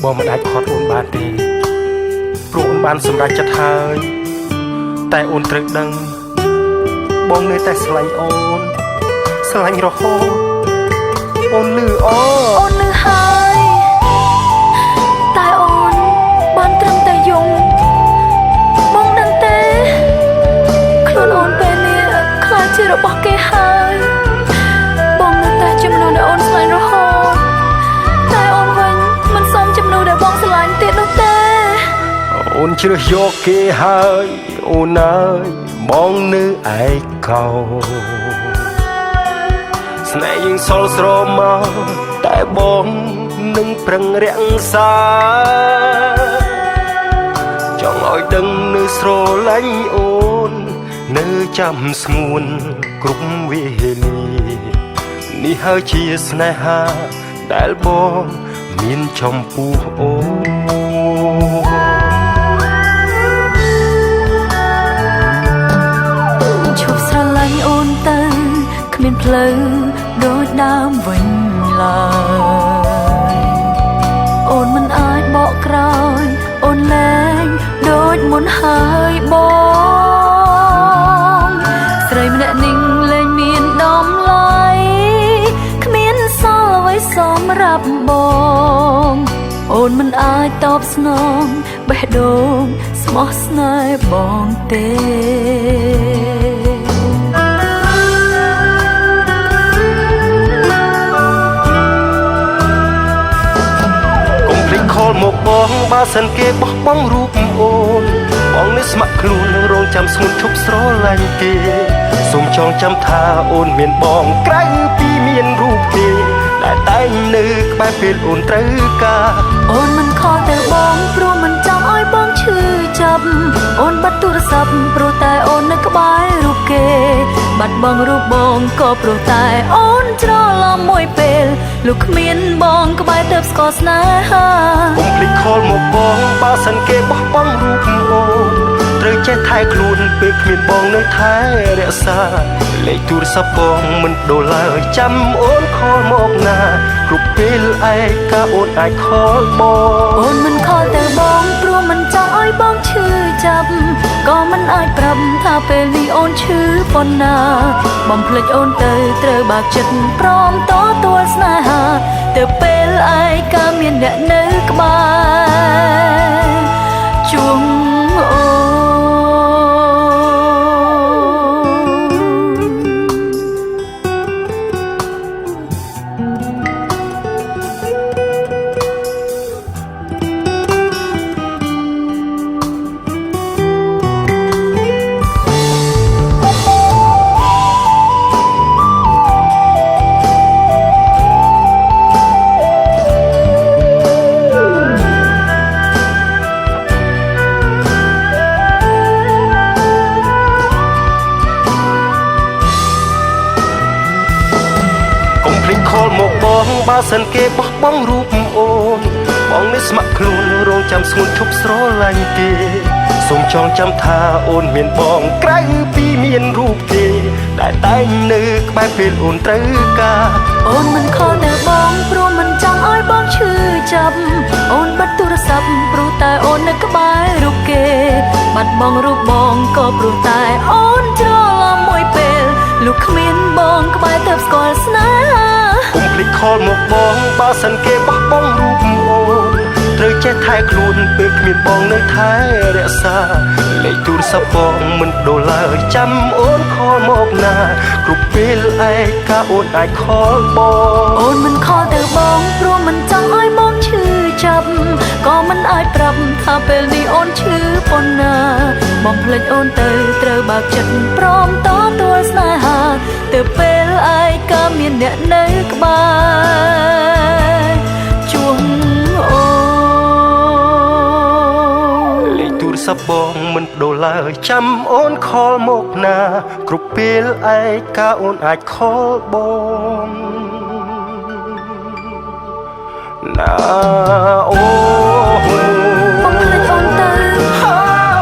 បងមិនអាចខត់អូនបានទេព្រោះអូនបានសម្រេចចិត្តហើយតែអូនត្រូវដឹងបងនៅតែស្រឡាញ់អូនស្រឡាញ់រហូតអូនលឺអូនលឺហើយតែអូនបានត្រឹមតែយំបងដឹងទេខ្លួនអូនពេលនេះខ្លាចជារបស់គេហើយបងនៅតែចំណូលដែលអូនស្រឡាញ់រហូតតែអូនវិញមិនសមចំណូលដែលបងស្រឡាញ់ទៀតនោះទេអូនជ្រើសយកគេហើយអូនអើយបងនៅឯកោស្នេហ៍យើងសល់ស្រមមកតែបងនឹងប្រឹងរក្សាចង់ឲ្យដឹងនៅស្រឡាញ់អូននៅចាំស្ងួនគ្រប់វេលានេះហើយជាស្នេហាដែលបងមានចំពោះអូនឈប់ស្រឡាញ់អូនទៅគ្មានផ្លូវដូចដើមវិញឡើយអូនមិនអាចបកក្រោយអូនលែងដូចមុនហើយបងស្រីម្នាក់នេះលែងមានដំឡៃគ្មានសល់អ្វីសម្រាប់បងអូនមិនអាចតបស្នងបេះដូងស្មោះស្នេហ៍បងទេខលមកបងបើសិនគេបោះបង់រូបអូនបងនេះស្ម័គ្រខ្លួនរងចាំស្ងួនឈប់ស្រឡាញ់គេសូមចងចាំថាអូនមានបងក្រៅពីមានរូបគេដែលតែងនៅក្បែរពេលអូនត្រូវការអូនមិនខកទៅបងព្រោះមិនចង់ឲ្យបងឈឺចាប់អូនបាត់ទូរស័ព្ទព្រោះតែអូននៅក្បែររូបគេបាត់បង់រូបបងក៏ព្រោះតែអូនច្រឡំមួយពេលលុះគ្មានបងក្បែរទៅស្គាល់ស្នេហាកុំភ្លេចខលមកបងបើសិនគេបោះបង់រូបអូនត្រូវចេះថែខ្លួនពេលគ្មានបងនៅថែរក្សាលេខទូរស័ព្ទបងមិនដូរឡើយចាំអូនខលមកណាគ្រប់ពេលឯកាអូនអាចខលបងអូនមិនខលទៅបងព្រោះមិនចង់ឲ្យបងឈឺចាប់ក៏មិនអាចប្រាប់ថាពេលនេះអូនឈឺប៉ុណ្ណាបំភ្លេចអូនទៅត្រូវបាក់ចិត្តព្រមតទួលស្នេហាទៅពេលឯកាមានអ្នកនៅក្បែរជួងអូមកបងបើសិនគេបោះបង់រូបអូនបងនេះស្ម័គ្រខ្លួនរងចាំស្ងួនឈប់ស្រឡាញ់គេសូមចងចាំថាអូនមានបងក្រៅពីមានរូបគេដែលតែងនៅក្បែរពេលអូនត្រូវការអូនមិនខលទៅបងព្រោះមិនចង់ឲ្យបងឈឺចាប់អូនបាត់ទូរស័ព្ទព្រោះតែអូននៅក្បែររូបគេបាត់បង់រូបបងក៏ព្រោះតែអូនច្រឡំមួយពេលលុះគ្មានបងក្បែរទៅស្គាល់ស្នេហាកុំភ្លេចខលមកបងបើសិនគេបោះបង់រូបអូនត្រូវចេះថែខ្លួនពេលគ្មានបងនៅថែរក្សាលេខទូរស័ព្ទបងមិនដូរឡើយចាំអូនខលមកណាគ្រប់ពេលឯកាអូនអាចខលបងអូនមិនខលទៅបងព្រោះមិនចង់ឲ្យបងឈឺចាប់ក៏មិនអាចប្រាប់ថាពេលនេះអូនឈឺប៉ុណ្ណាបំភ្លេចអូនទៅត្រូវបាក់ចិត្តព្រមតទួលស្នេហាទៅពេលឯកាមានអ្នកនៅក្បែរជួងអូលេខទូរស័ព្ទបងមិនដូរឡើយចាំអូនខលមកណាគ្រប់ពេលឯកាអូនអាចខលបងណាអូបងភ្លេចអូនទៅ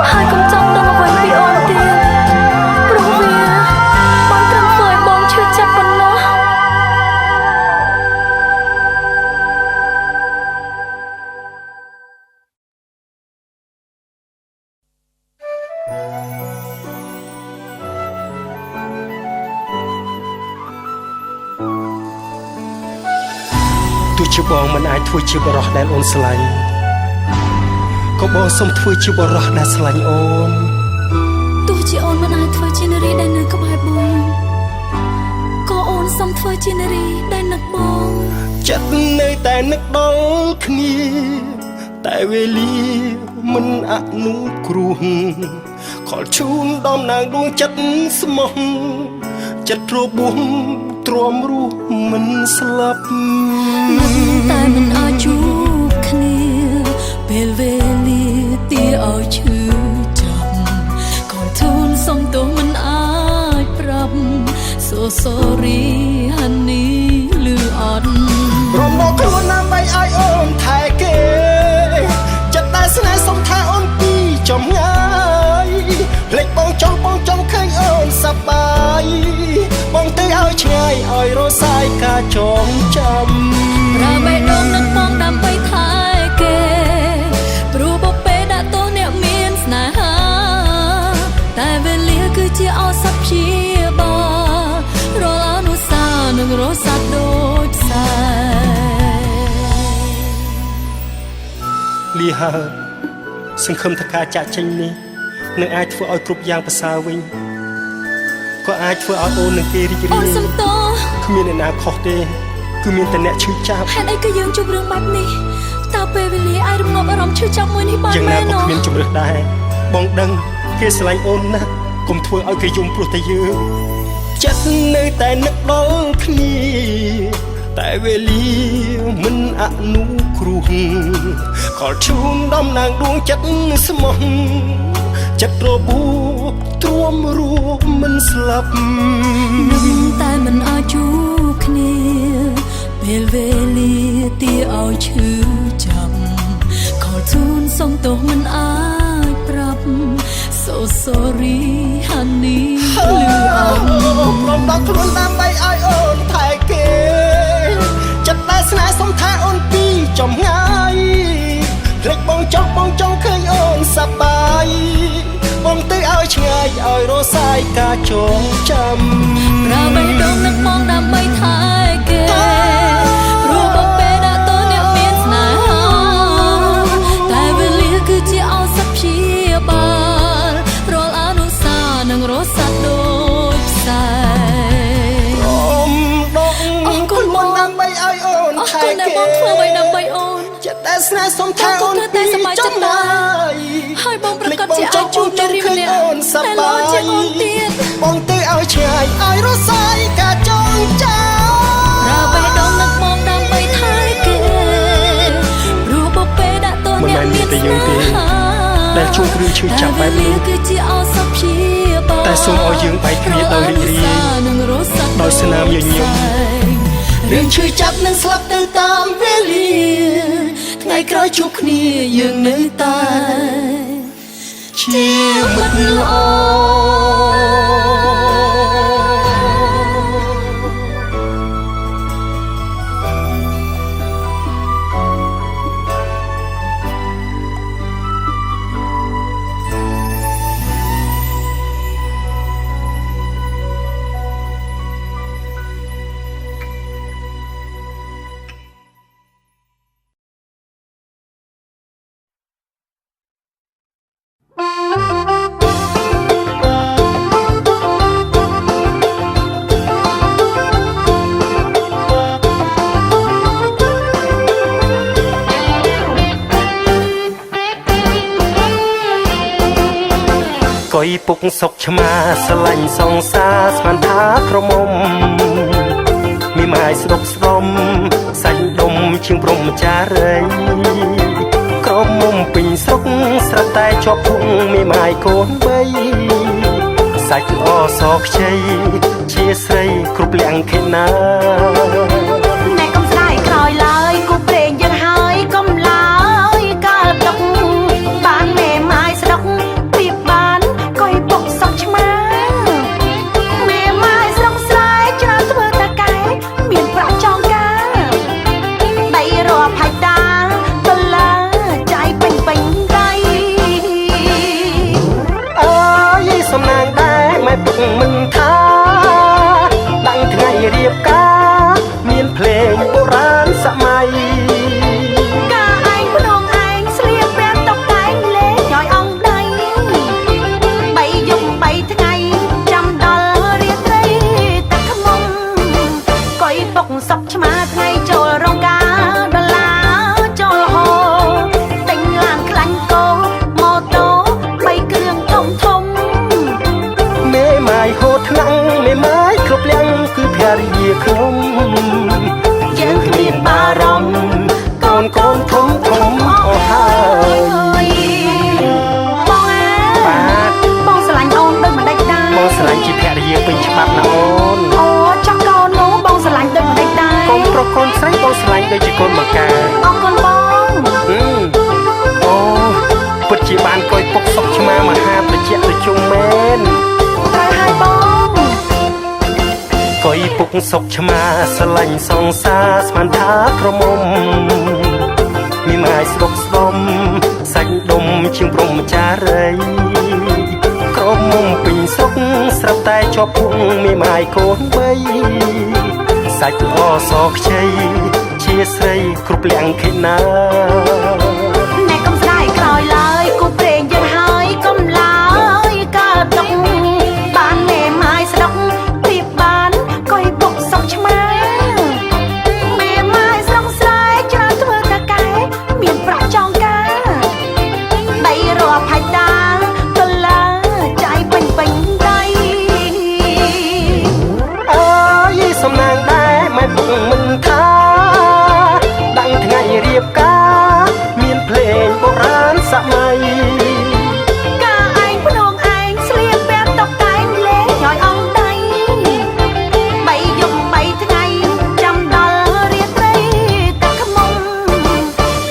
ហើយកុំចង់ដឹងអ្វីពីអូនទៀតព្រោះវាបានត្រឹមធ្វើឲ្យបងឈឺចាប់ប៉ុណ្ណោះ ទោះជាបងមិនអាចធ្វើជាបរិះដែលអូនស្រឡាញ់ក៏បងសូមធ្វើជាបរិះដែលស្រឡាញ់អូនទោះជាអូនមិនអាចធ្វើជានារីដែលនៅក្បែរបងក៏អូនសូមធ្វើជានារីដែលនឹកបងចិត្តនៅតែនឹកដល់គ្នាតែវេលាមិនអនុគ្រោះខលជូនដំណើរដួងចិត្តស្មោះចិត្តរបួសទ្រាំរស់មិនស្លាប់តែមិនអាចជួបគ្នាពេលវេលាទីឲ្យឈឺចាប់ខលជូនសុំទោសមិនអាចប្រាប់ So sorry honey លឺអត់រំលងខ្លួនដើម្បីឲ្យអូនថែគេចិត្តតែស្នេហ៍សុំថាអូនពីចំងាយភ្លេចបងចង់ឃើញអូនសប្បាយបងទៅឲ្យឆ្ងាយឲ្យរសាយការចងចាំប្រើបេះដូងនឹងបងដើម្បីថែគេព្រោះបបេដាក់ទោសអ្នកមានស្នេហាតែវេលាគឺជាឱសថព្យាបាលរលអនុសានឹងរសាត់ដូចផ្សែលីហើសង្ឃឹមថាការចាក់ចេញនេះនឹងអាចធ្វើឲ្យគ្រប់យ៉ាងប្រសើរវិញក៏អាចធ្វើឲ្យអូននឹងគេរីករាយអូនសំទោគ្មានអ្នកណាខុសទេគឺមានតែអ្នកឈឺចាប់ហេតុអីក៏យើងជួបរឿងបែបនេះតើពេលវេលាអាចរំងាប់អារម្មណ៍ឈឺចាប់មួយនេះបានមែនយ៉ាងណាក៏គ្មានជំរឿសដែរបងដឹងគេស្រឡាញ់អូនណាស់កុំធ្វើឲ្យគេយំព្រោះតែយើងចិត្តនៅតែនឹកដល់គ្នាតែវេលាមិនអនុគ្រោះខលជូនដំណើរដួងចិត្តស្មោះចិត្តរបួសទ្រាំរស់មិនស្លាប់នឹងតែមិនអាចជួបគ្នាពេលវេលាទីឲ្យឈឺចាប់ខលជូនសុំទោសមិនអាចប្រាប់ So sorry honey លឺអត់ព្រមដល់ខ្លួនដើម្បីឲ្យអូនថែគេចិត្តតែស្នេហ៍សុំថាអូនពីចំងាយភ្លេចបងចង់ឃើញអូនសប្បាយបងទៅឲ្យឆ្ងាយឲ្យរសាយការចងចាំប្រើបេះដូងនឹងបងដើម្បីថែគេព្រោះបបេដាក់ទោសអ្នកមានស្នេហាតែវេលាគឺជាឱសថព្យាបាលរលអនុសានឹងរសាត់ដូចផ្សែអរគុណបងដើម្បីឲ្យអូនថែគេអរគុណដែលបងធ្វើអ្វីដើម្បីអូនចិត្តតែស្នេហ៍សុំថាអូនពីចំណាយហើយបងប្រកាសជាអាចជួបនារីម្នាក់ដែលល្អជាងអូនទៀតបងទៅឲ្យឆ្ងាយឲ្យរសាយការចងចាំប្រើបេះដូងនឹងបងដើម្បីថែគេព្រោះបបេដាក់ទោសអ្នកមានស្នេហាដែលជួបរឿងឈឺចាប់បែបនេះគឺជាឱសថព្យាបាលតែសូមឲ្យយើងបែកគ្នាដោយរីករាយដោយស្នាមញញឹមរឿងឈឺចាប់នឹងស្លាប់ទៅតាមវេលាថ្ងៃក្រោយជួបគ្នាយើងនៅតែជាមិត្តល្អកុយពុកសុកឆ្មាស្រឡាញ់សងសាស្មានថាក្រមុំមីម៉ាយស្ដុកស្ដំសាច់ដុំជាងព្រំចារីក្រមុំពេញស្រុកស្រែតែជាប់ភុងមីម៉ាយកូនបីសាច់ល្អសខ្ចីជាស្រីគ្រប់លៀងខេណាអ្នកកុំស្ដាយក្រោយឡើយគូព្រេងយើងហើយកុំឡើយកាលទុកបានមេម៉ាយស្ដុកពីបានកុយពុកសុកឆ្មាមេម៉ាយស្រុកស្រែច្រើនធ្វើតកែមានប្រាក់ចងការដីរាប់ហើយតាដុល្លារចាយពេញដៃអើយសំណាងដែរម៉ែពុកមិនថាដឹងថ្ងៃរៀបការ សក់ឆ្មាថ្ងៃចូលរងការដុល្លារចូលហូទិញឡានខ្លាញ់កោម៉ូតូ3គ្រឿងធំធំ មេម៉ាយហូតថ្នាំងមេម៉ាយគ្រប់លៀងគឺភរិយាខ្ញុំយើងគ្មានបារម្ភកូនកូនធំធំអស់ហើយ បងអើ បាទ បងស្រឡាញ់អូនដូចម្ដេចដែរ បងស្រឡាញ់ជាភរិយាពេញច្បាប់ណាអូន អូចង់កូននោះបងស្រឡាញ់ដូចម្ដេចដែរ កូនប្រុសកូនស្រីបងស្រឡាញ់ដូចជាកូនបង្ការ អរគុណបង អូពិតជាបានកុយពុកសុកឆ្មាមហាត្រជាក់ត្រជុំមែន ត្រូវហើយបង កុយពុកសុកឆ្មាស្រឡាញ់សងសាស្មានថាក្រមុំមានម៉ាយស្រុកស្ដំសាច់ដុំជាងព្រំចារីក្រមុំពេញស្រុកស្រាប់តែជាប់ពុកមានម៉ាយកូនបីសាច់ល្អសខ្ចីជាស្រីគ្រប់លៀងខេណា អ្នកកុំស្ដាយក្រោយឡើយគូព្រេងយើងហើយកុំឡើយកើតទុកបានមេម៉ាយស្ដុកព្រៀបបានកុយពុកសុកឆ្មាមេម៉ាយស្រុកស្រែច្រើនធ្វើតាកែមានប្រាក់ចងការដីរាប់ហិកតាដុល្លារចាយពេញដៃ អើយសំណាងដែរមិនពុកមិនថាដាំងថ្ងៃរៀបការមានភ្លេងបុរាណសម័យ ការឯងភ្នងឯងស្លៀកពាក់តុបតែងលេងឲ្យអងដៃ3យប់3ថ្ងៃចាំដល់រាត្រីតែខ្មុំ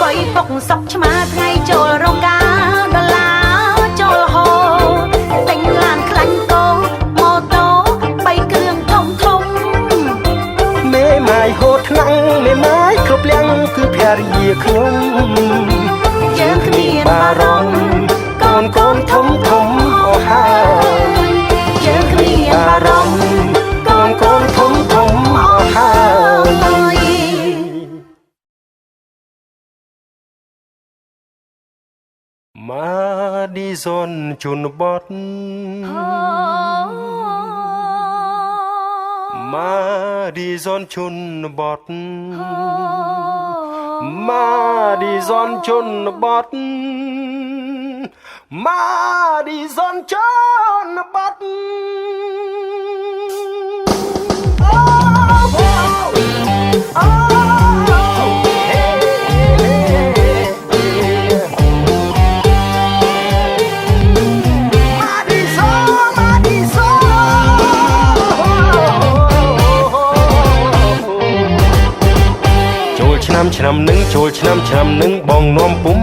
កុយពុកសុកឆ្មាថ្ងៃចូលរងការដុល្លារចូលហូទិញឡានខ្លាញ់កោម៉ូតូ3គ្រឿងធំធំ មេម៉ាយហូតថ្នាំងមេម៉ាយគ្រប់លៀងគឺភរិយាខ្ញុំ យើងគ្មានបារម្ភ កូនកូនធំធំអស់ហើយ យើងគ្មានបារម្ភ កូនកូនធំធំអស់ហើយ ម៉ាឌីសុនជនបទម៉ាឌីសុនជនបទម៉ាឌីសុនជនបទម៉ាឌីសុនជនបទ ឆ្នាំនឹងចូលឆ្នាំនឹងបងនាំពុំ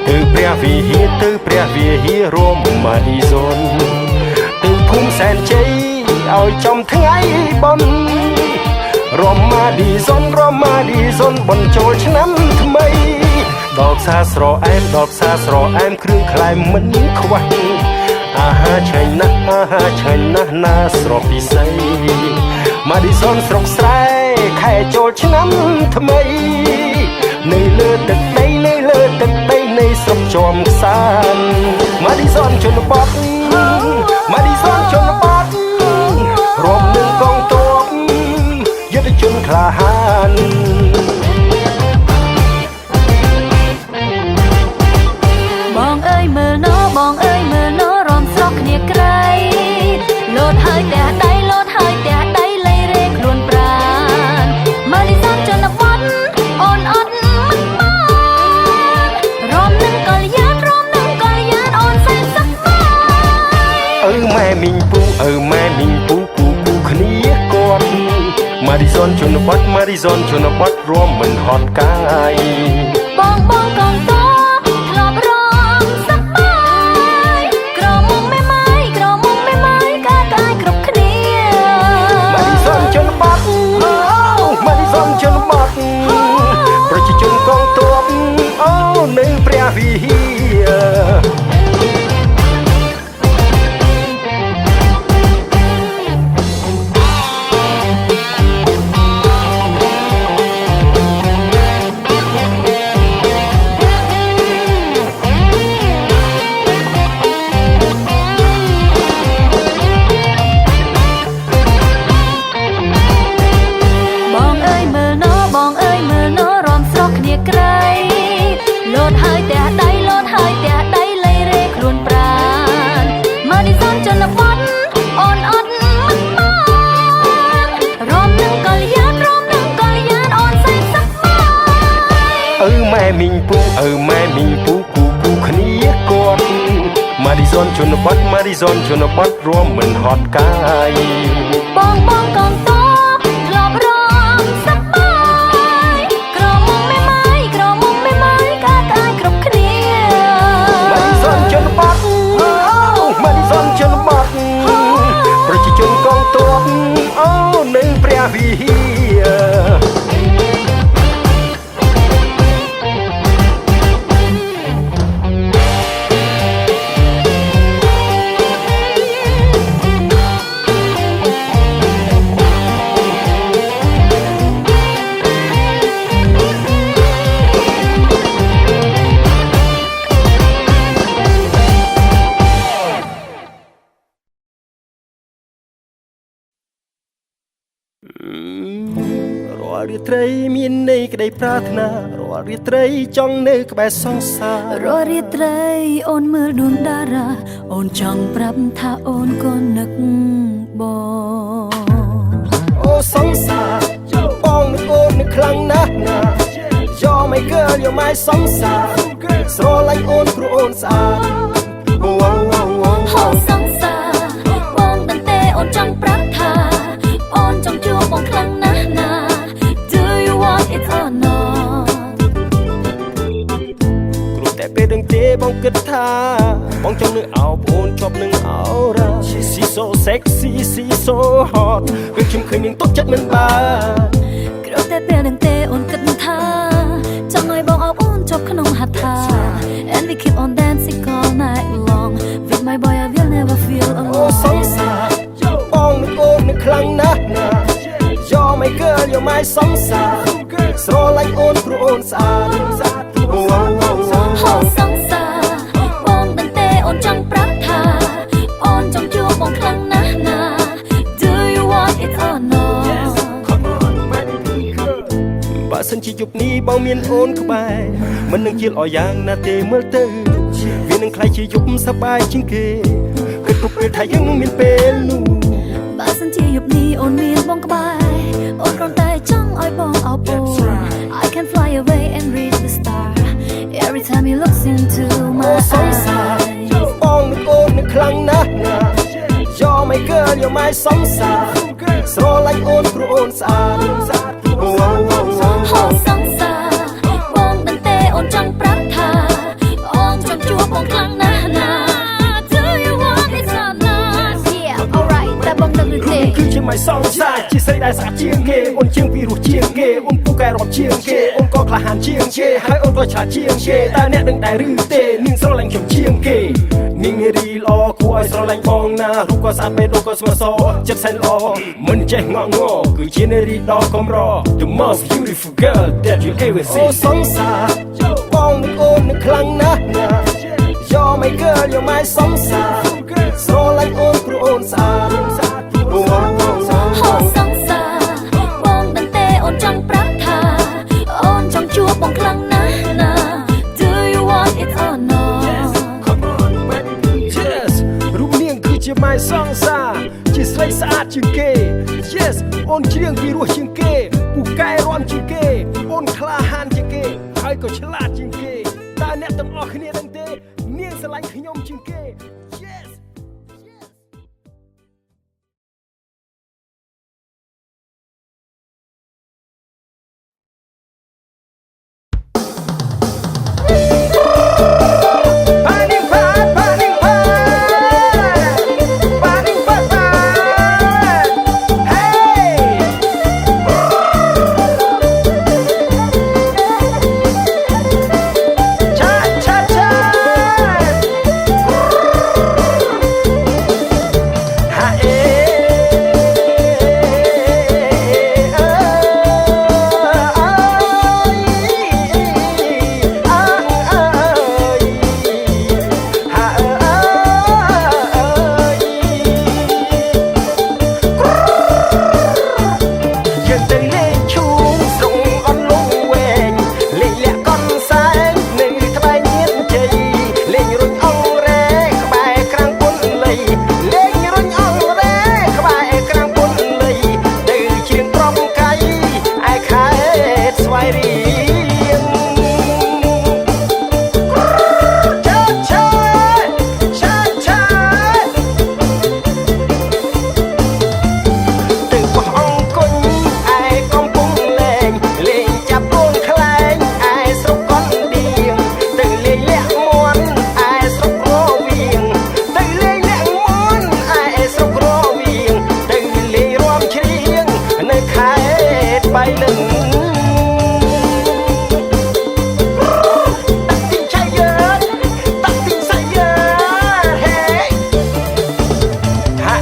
ទៅព្រះវិហារទៅព្រះវិហាររួមម៉ាឌីសុនទៅភូមិសែនជ័យឲ្យចំថ្ងៃបុណ្យរួមម៉ាឌីសុនបុណ្យចូលឆ្នាំថ្មីដល់ផ្សារស្រអែមគ្រឿងក្លែមមិនខ្វះអាហារឆ្ងាញ់ណាស់ណាស្រស់ពិសេសម៉ាឌីសុនស្រុកស្រែខែចូលឆ្នាំថ្មីនៅលើទឹកដីនៃស្រុកជាំខ្សានម៉ាឌីសុនជនបទរួមនឹងកងទ័ពយុទ្ធជនក្លាហាន បងអើយមើលណោរំស្រស់គ្នាក្រៃលោតហើយតែដៃលៃរេខ្លួនប្រានម៉ាឌីសុនជនបទអូនអត់មិនបានរំនឹងកលយានអូនសែនសប្បាយ ម៉ែមីងពូគ្នាគាត់ម៉ាឌីសុនជនបទរួមមិនហត់កាយ បងកងតបធ្លាប់រំសប្បាយក្រមុំមេម៉ាយកាកាយគ្រប់គ្នា ម៉ាឌីសុនជនបទប្រជាជនកងទ័ពអូនៅព្រះវិហារ ប อนชนบทมาริซอนชนบทรวมเหมือนฮอตกาย បងបងកងតធ្លាប់រំសប្បាយក្រមុំមេម៉ាយក្រមុំមេម៉ាយកាកអាយគ្រប់គ្នា มาริซอนชนบทมาริซอนชนบทប្រជាជនកងទ័ពអូនៅព្រះវិហារ រាល់រាត្រីមានន័យក្តីប្រាថ្នារាល់រាត្រីចង់នៅក្បែរសង្សារ រាល់រាត្រីអូនមើលដួងតារាអូនចង់ប្រាប់ថាអូនក៏នឹកបង អូសង្សារបងនឹកអូននឹកខ្លាំងណាស់ណា You're my girl you're my សង្សារស្រឡាញ់អូនព្រោះអូនស្អាត ហោសង្សារបងតន្ទេអូនចង់ប្រាប់ថាអូនចង់ជួបបងខ្លាំងណាស់ណា Do you want it or not គ្រូតែពេលដឹងទេបងគិតថាបងចង់នឹងអោបអូនជាប់នឹងអោរ៉ា She's so sexy she's so hot ពេលខ្ញុំឃើញនឹងទុកចិត្តមិនបាន គ្រាន់តែពេលនឹងទេអូនគិតថាចង់ឲ្យបងអោបអូនជាប់ក្នុងហដ្ឋា And we keep on dancing all night long With my boy I will never feel អូសង្ alone សារបងនឹកអូននឹកខ្លាំងណាស់ណា You're my girl you're my សង្សារស្រឡាញ់អូនព្រោះអូនស្អាត ហោសង្សារបងតន្ទេអូនចង់ប្រាប់ថាអូនចង់ជួបបងខ្លាំងណាស់ណា Do you want it or not បើសិនជាយប់នេះបងមានអូនក្បែរមិននឹងជៀលអោយយ៉ាងណាទេមើលទៅវានឹងខ្លាចជាយប់សប្បាយជាងគេគិតគ្រប់ពេលថាយើងនឹងមានពេលនោះ បើសិនជាយប់នេះអូនមានបងក្បែរអូនគ្រាន់តែចង់ឲ្យបងអោបអូន I can fly away and reach the star Every time you look into អូ my សង្សារ eyes បងនឹកអូននឹកខ្លាំងណាស់ណា You're my girl you're my សង្សារស្រឡាញ់អូនព្រោះអូនស្អាត ហោសង្សារបងតន្ទេអូនចង់ប្រាប់ថាអូនចង់ជួបបងខ្លាំងណាស់ណា Do you want it or not Yeah alright តែបងនឹកឬទេ គឺជា my សង្សារជាស្រីដែលស្អាតជាងគេអូនជាងពីរសជាងគេអូនពូកែរាប់ជាងគេអូនក៏ក្លាហានជាងគេហើយអូនក៏ឆ្លាតជាងគេតើអ្នកដឹងដែរឬទេនាងស្រឡាញ់ខ្ញុំជាងគេនាងរីល្អគួរឲ្យស្រឡាញ់បងណារូបក៏ស្អាតបេះដូងក៏ស្មើសចិត្តសែនល្អមិនចេះងក់ងគឺជានារីដ៏កម្រ The most beautiful girl that you ever see អូសង្សារបងនឹកអូននឹកខ្លាំងណាស់ណា You're my girl you're my សង្សារស្រឡាញ់អូនព្រោះអូនស្អាត ហោសង្សារបងតន្ទេអូនចង់ប្រាប់ថាអូនចង់ជួបបងខ្លាំងណាស់ណា Do you want it or not Come on baby Yes រូបនាងគឺជា my សង្សារជាស្រីស្អាតជាងគេ Yes អូនច្រៀងពីរសជាងគេពូកែរាំជាងគេអូនក្លាហានជាងគេហើយក៏ឆ្លាតជាងគេតើអ្នកទាំងអស់គ្នាដឹងទេនាងស្រឡាញ់ខ្ញុំជាងគេ Yes bay lên tình chạy ơi tắt tình say ơi hey ha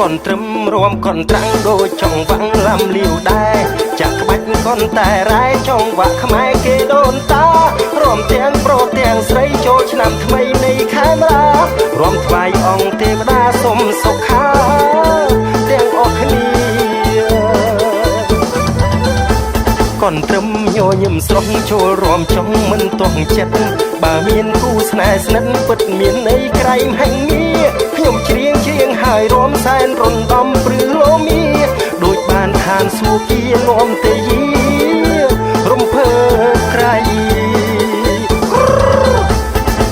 còn trâm rôm còn trắng đôi trong vắng làm liều đai chặt bách con tài rái trong vạc mai kê đôn ta rôm tiếng pro tiếng sấy cho năm thay này khai ra rôm vai ông tiếng đa xôm sọc khá tiếng ọc nia còn trâm nhô nhầm sông cho rôm trong mình toàn chất bà miền cu snai snen bật miền ấy cày hành mía nhom chiêng chiêng hai rôm san rôn đom pru lô mi đôi bàn than xua kia lom tê yê rôm phơ cày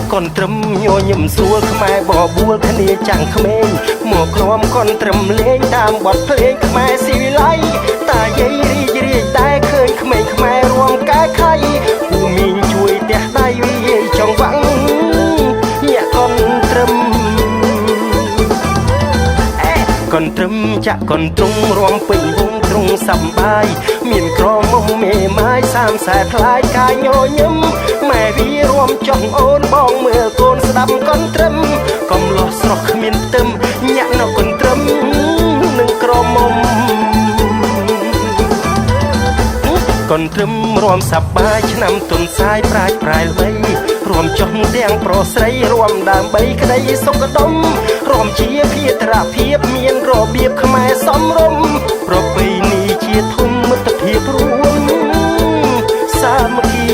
còn trâm nhô nhầm xua khmai bỏ bua khnia chẳng khmên mùa crom còn trâm lên đam bọt lên khmai xì lay ta dây ri ri tai khơi khmei khmai rôm cái khay u mình chui tè tay vi trong vắng nhẹ con trâm còn trâm chạ còn trung rôm bình vung trung sầm bay miền crom mông mê mai សាមแสคล้ายកាយញញឹមម៉ែវារួមចង់អូនបងមើលកូនស្ដាប់កន់ត្រឹមកុំលោះស្រស់គ្មានខ្ទឹមញាក់នៅកន់ត្រឹមនឹងក្រមុំកូនត្រឹមរួមសប្បាយឆ្នាំទុនសាយប្រាជ្ញប្រែលវៃរួមចុះទាំងប្រុសស្រីរួមដើម្បីក្តីសុខដុមរួមជាភារភាពមានរបៀបខ្មែរសមរម្យប្រពៃណីជាធំមិត្តភាពរួមសាមគ្គី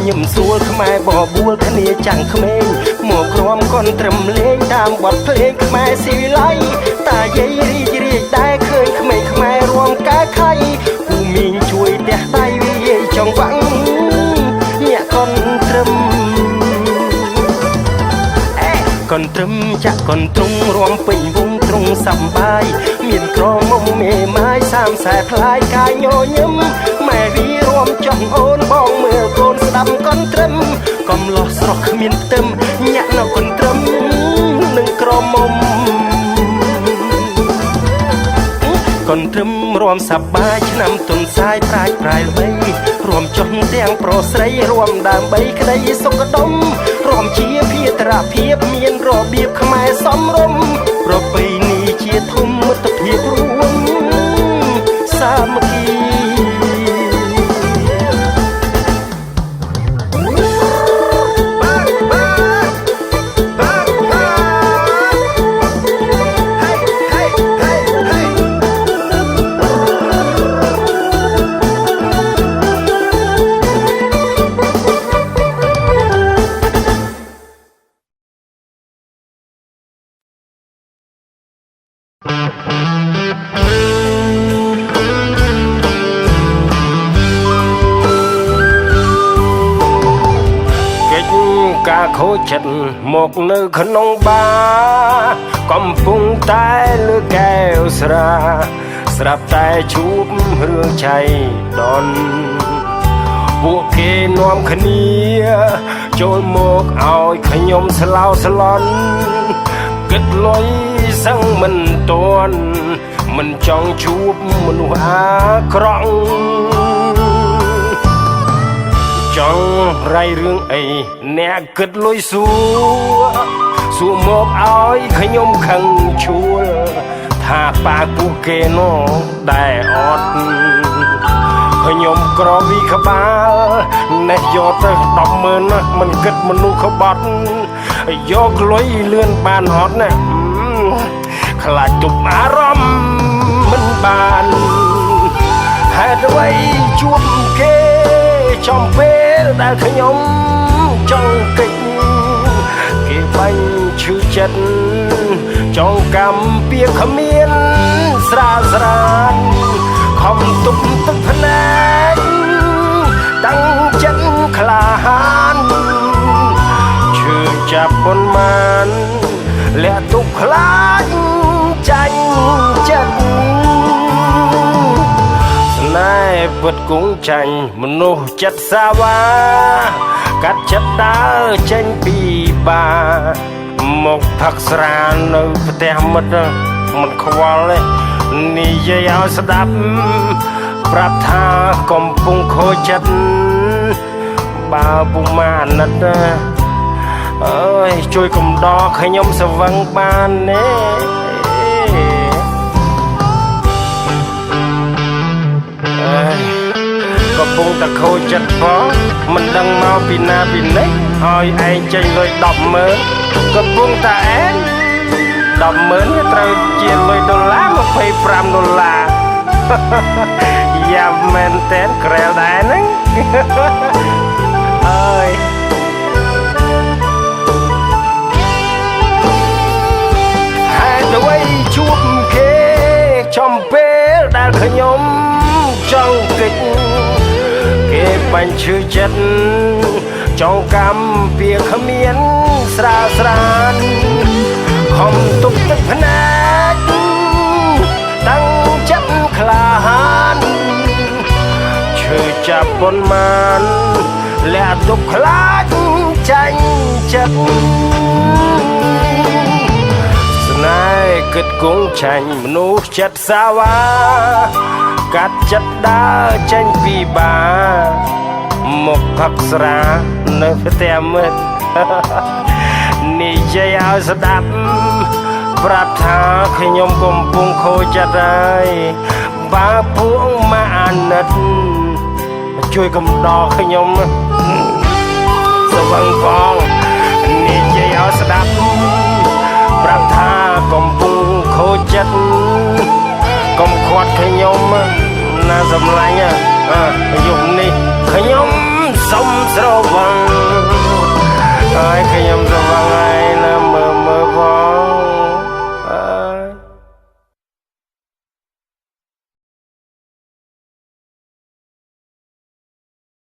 ញឹមសួលខ្មែរបបួលគ្នាចាំងក្មេងមកក្រំកនត្រឹមលេងតាមបទភ្លេងខ្មែរស៊ីវិល័យតាយាយរីករាយដែរឃើញក្មេងខ្មែររួមកែខៃពូមីងជួយទះដៃវាយាយចង់វាំងញាក់កនត្រឹមកនត្រឹមចាក់កនទ្រង់រួមពេញវងទ្រង់សំបាយមានក្រមុំមេម៉ាយសាមแสคล้ายកាយញញឹមម៉ែវារួមចង់អូនបងមើលកូនស្ដាប់កន់ត្រឹមកុំលោះស្រស់គ្មានខ្ទឹមញាក់នៅកន់ត្រឹមនឹងក្រមុំកូនត្រឹមរួមសប្បាយឆ្នាំទុនសាយប្រាជ្ញប្រែលវៃរួមចុះទាំងប្រុសស្រីរួមដើម្បីក្តីសុខដុមរួមជាភារភាពមានរបៀបខ្មែរសមរម្យប្រពៃណីជាធំមិត្តភាពរួមសាមគ្គីការខូចចិត្តមកនៅក្នុងបារកំពុងតែលើកែវស្រាស្រាប់តែជួបរឿងចៃដន្យពួកគេនាំគ្នាចូលមកឲ្យខ្ញុំស្លោស្លន់គិតលុយសឹងមិនទាន់មិនចង់ជួបមនុស្សអាក្រក់ចង់រៃរឿងអីអ្នកគិតលុយសួរមកឲ្យខ្ញុំខឹងឈួលថាប៉ាពួកគេនោះដែលអត់ខ្ញុំក្រវីក្បាលនេះយកទៅ100000ណាមិនគិតមនុស្សក្បត់យកលុយលឿនបានអត់ណាខ្លាចទប់អារម្មណ៍មិនបានហេតុអ្វីជួបគេចំពេលដែលខ្ញុំចង់កិច្ចគេបាញ់ឈឺចិត្តចង់កម្មពៀគ្មានស្រាលស្រានខំទប់ទឹកភ្នែកតាំងចិត្តក្លាហានឈឺចាប់ប៉ុន្មានលាក់ទុកខ្លាចចាញ់ចិត្តស្នេហ៍ពិតគង់ចាញ់មនុស្សចិត្តសាវាកាត់ចិត្តដើរចេញពីបាមកផឹកស្រានៅផ្ទះមិត្តមិនខ្វល់ទេនិយាយឲ្យស្ដាប់ប្រាប់ថាកំពុងខូចចិត្តបើពុំមកអាណិតអើយជួយកំដរខ្ញុំស្វឹងបានទេកំពុងតែខូចចិត្តផងមិនដឹងមកពីណាពីណេះឲ្យឯងចេញលុយ100000កំពុងតែឯង100000ត្រូវជាលុយដុល្លារ$25យ៉ាប់មែនតែនក្រែលដែរហ្នឹងអើយហើយទៅជួបគេចំពេលដែលខ្ញុំចង់កិច្ចគេបាញ់ឈឺចិត្តចង់កម្មពៀគ្មានស្រាលស្រាន ទុកទឹកភ្នែកតាំងចិត្តក្លាហានឈឺចាប់ប៉ុន្មានលាក់ទុកខ្លាចចាញ់ចិត្តស្នេហ៍គិតគង់ចាញ់មនុស្សចិត្តសាវាកាត់ចិត្តដើរចេញពីបាមកផឹកស្រានៅផ្ទះមិត្តនិយាយឲ្យស្ដាប់ប្រាប់ថាខ្ញុំកំពុងខូចចិត្តហើយបើពួកមកអាណិតជួយកំដរខ្ញុំសវឹងផងនិយាយឲ្យស្ដាប់ប្រាប់ថាកំពុងខូចចិត្តកុំខាត់ខ្ញុំណាសម្លាញ់